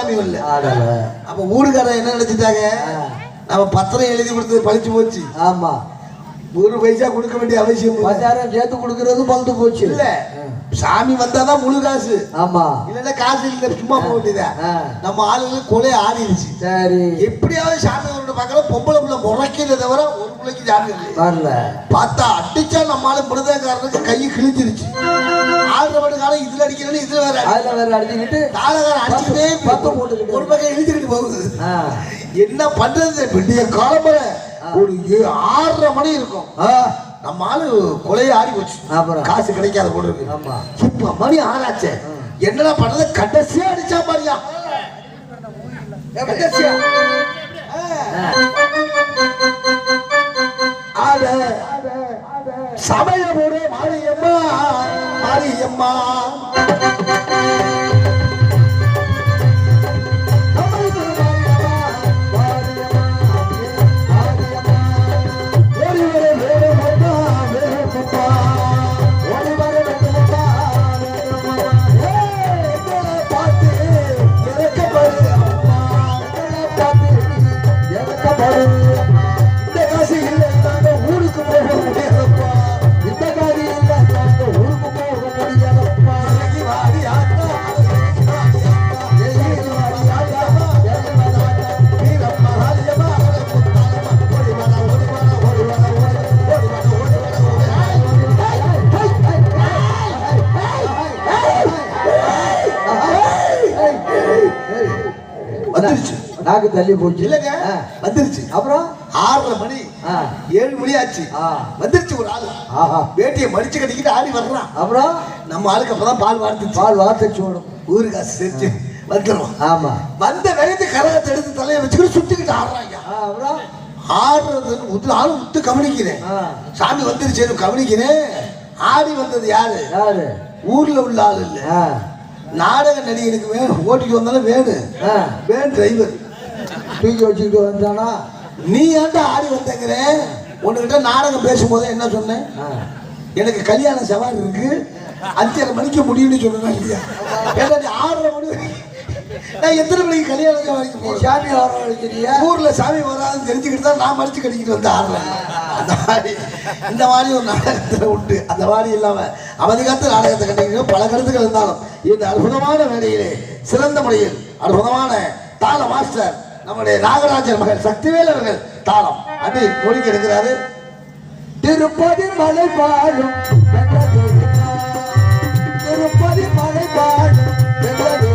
சாமி வரல. அப்ப ஊருக்காரன் என்ன நினைச்சிட்டாங்க, நம்ம பத்திரம் எழுதி கொடுத்தது பழிச்சு போச்சு. ஆமா, ஒரு பைசா கொடுக்க வேண்டிய அவசியம் 10,000 சேர்த்து கொடுக்கறது பழுத்து போச்சு. இல்ல, சாமி வந்தாதான் முழு காசு. ஆமா, இல்லன்னா காசு இல்ல, சும்மா போக வேண்டியதா. நம்ம ஆளுங்க கொலை ஆடிடுச்சு. சரி, எப்படியாவது சாமி வரணும் பார்க்கல. பொம்பளை பிள்ளை முறைக்கிறத தவிர ஒரு பிள்ளைக்கு சாமி வரல. பார்த்தா அடிச்சா நம்ம ஆளு மிருதகாரனுக்கு கை கிழிச்சிருச்சு. 6 மணி காலம் இதுல அடிக்கிறேன்னு இதுல வேற அடிச்சுக்கிட்டு தாளகாரன் அடிச்சுக்கிட்டே பக்கம் போட்டுக்கிட்டு ஒரு பக்கம் இழுத்துக்கிட்டு போகுது. என்ன பண்றது? பெரிய காலம்பரை ஒரு 6:30 மணி இருக்கும். நம்ம ஆளு கொலையை ஆடி போச்சு. காசு கிடைக்காத போல இருக்கு. இப்ப மணி 6 ஆச்சு. என்னடா பண்றது? கடைசியா அடிச்சா பாரியா, கடைசியா சமயபுர மாரியம்மா, மாரியம்மா நாக்கு தள்ளி போச்சு. இல்லங்க, வந்துருச்சு. அப்புறம் 6:30 மணி 7 மணி ஆச்சு. வந்துருச்சு ஒரு ஆளு. வேட்டியை மடிச்சு கட்டிக்கிட்டு ஆடி வர்றான். அப்புறம் நம்ம ஆளுக்கு அப்பதான் பால் வார்த்துச்சு. ஊரு காசு செஞ்சு வந்துடும். ஆமா, வந்த வேகத்தை கரகத்தை எடுத்து தலையை வச்சுக்கிட்டு சுத்திக்கிட்டு ஆடுறாங்க. அப்புறம் ஆடுறது ஆளு விட்டு கவனிக்கிறேன். சாமி வந்துருச்சு கவனிக்கிறேன். ஆடி வந்தது யாரு? ஊர்ல உள்ள ஆளு இல்ல, நாடக நடிகனுக்கு வேணும். ஓட்டிட்டு வந்தாலும் வேணும் டிரைவர் தூக்கி வச்சுக்கிட்டு வந்தானா. நீ ஏன்டா ஆடி வந்தங்கிற? உன்கிட்ட நாடகம் பேசும்போது என்ன சொன்னேன்? எனக்கு கல்யாணம் சவாரி இருக்கு, 5:30 மணிக்கு முடியும்னு சொன்னேன். இல்லையா? ஏன்னா 6:30 மணி நான் எத்தனை மணிக்கு கல்யாணம் சவாரிக்கு போறேன்? சாமி வர ஊர்ல சாமி வராதுன்னு தெரிஞ்சுக்கிட்டு தான் நான் மடிச்சு கட்டிக்கிட்டு வந்து ஆடுறேன். அந்த மாதிரி இந்த மாதிரி ஒரு நாடகத்துல உண்டு. அந்த மாதிரி இல்லாம அவதிகாத்து நாடகத்தை கண்டிக்கணும். பல கருத்துக்கள் இருந்தாலும் இந்த அற்புதமான வேலையிலே சிறந்த முறையில் அற்புதமான தாள மாஸ்டர் நம்முடைய நாகராஜர் மகன் சக்திவேல் அவர்கள் தாளம் அப்படி நோடிக்க இருக்கிறாரு. திருப்பதி மலை பாடும், திருப்பதி மலை பாடும், திருப்பதி